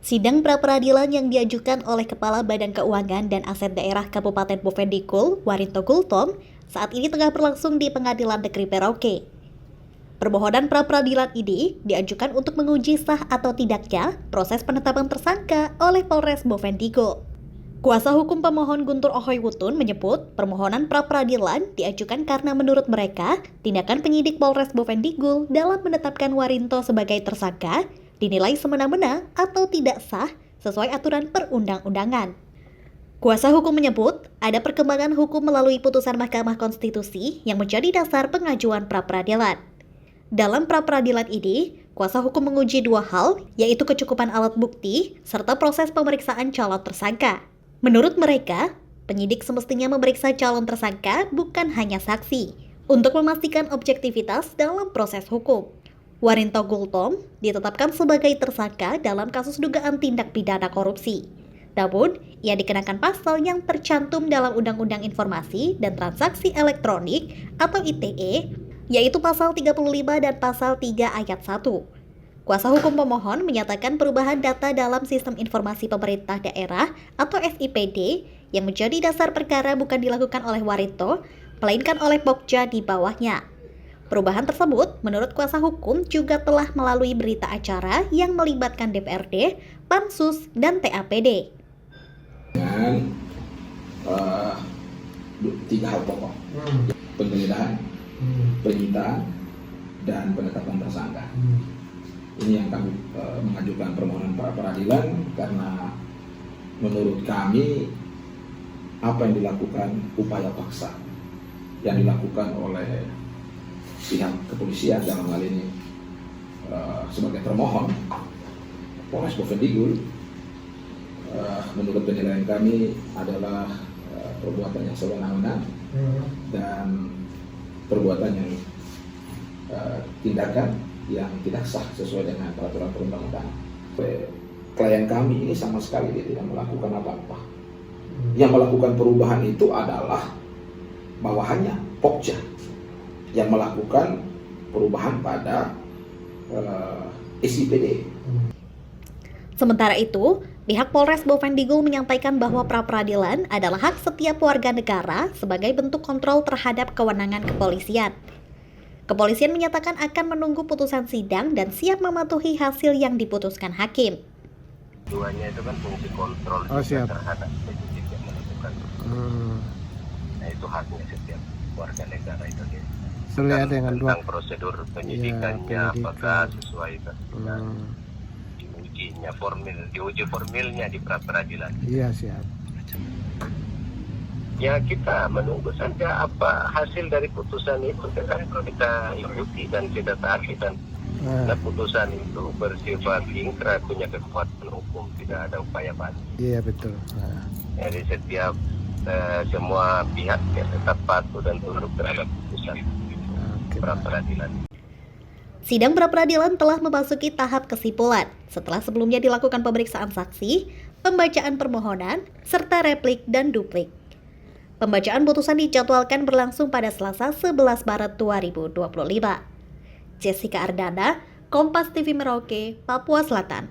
Sidang pra-peradilan yang diajukan oleh Kepala Badan Keuangan dan Aset Daerah Kabupaten Bovendigul, Warinto Gultom, saat ini tengah berlangsung di Pengadilan Negeri Merauke. Permohonan pra-peradilan ini diajukan untuk menguji sah atau tidaknya proses penetapan tersangka oleh Polres Bovendigul. Kuasa hukum pemohon Guntur Ohoy Wutun menyebut permohonan pra-peradilan diajukan karena menurut mereka tindakan penyidik Polres Bovendigul dalam menetapkan Warinto sebagai tersangka dinilai semena-mena atau tidak sah sesuai aturan perundang-undangan. Kuasa hukum menyebut ada perkembangan hukum melalui putusan Mahkamah Konstitusi yang menjadi dasar pengajuan pra-peradilan. Dalam pra-peradilan ini, kuasa hukum menguji dua hal, yaitu kecukupan alat bukti serta proses pemeriksaan calon tersangka. Menurut mereka, penyidik semestinya memeriksa calon tersangka bukan hanya saksi, untuk memastikan objektivitas dalam proses hukum. Warinto Gultom ditetapkan sebagai tersangka dalam kasus dugaan tindak pidana korupsi. Namun, ia dikenakan pasal yang tercantum dalam Undang-Undang Informasi dan Transaksi Elektronik atau ITE, yaitu pasal 35 dan pasal 3 ayat 1. Kuasa hukum pemohon menyatakan perubahan data dalam Sistem Informasi Pemerintah Daerah atau SIPD yang menjadi dasar perkara bukan dilakukan oleh Warinto, melainkan oleh Pokja di bawahnya. Perubahan tersebut, menurut kuasa hukum, juga telah melalui berita acara yang melibatkan DPRD, Pansus, dan TAPD. Dengan tiga hal pokok, penggeledahan, penyitaan, dan penetapan tersangka. Ini yang kami mengajukan permohonan pra-peradilan karena menurut kami apa yang dilakukan upaya paksa yang dilakukan oleh pihak kepolisian dalam hal ini sebagai termohon Polres Bovendigul menurut penilaian kami adalah perbuatan yang sewenang-wenang dan perbuatan yang tindakan yang tidak sah sesuai dengan peraturan perundang-undangan. Klien kami ini sama sekali dia tidak melakukan apa-apa. Yang melakukan perubahan itu adalah bawahannya Pokja yang melakukan perubahan pada SIPD. Sementara itu, pihak Polres Bovendigul menyampaikan bahwa pra-peradilan adalah hak setiap warga negara sebagai bentuk kontrol terhadap kewenangan kepolisian. Kepolisian menyatakan akan menunggu putusan sidang dan siap mematuhi hasil yang diputuskan hakim. Duanya itu kan fungsi kontrol terhadap penyidik yang melakukan. Nah itu haknya setiap warga negara itu. Sudah dengan dua prosedur penyidikannya apakah sesuai dengan diuji formilnya di pra-peradilan. Iya, siap. Ya kita menunggu saja apa hasil dari putusan itu, kan kita ikuti dan kita taati dan putusan itu bersifat ingkrah, punya kekuatan hukum, tidak ada upaya banding. Iya betul. Jadi setiap semua pihak ya tetap patuh dan tunduk terhadap putusan pra-peradilan. Sidang pra-peradilan telah memasuki tahap kesimpulan setelah sebelumnya dilakukan pemeriksaan saksi, pembacaan permohonan, serta replik dan duplik. Pembacaan putusan dijadwalkan berlangsung pada Selasa 11 Maret 2025. Jessica Ardana, Kompas TV Merauke, Papua Selatan.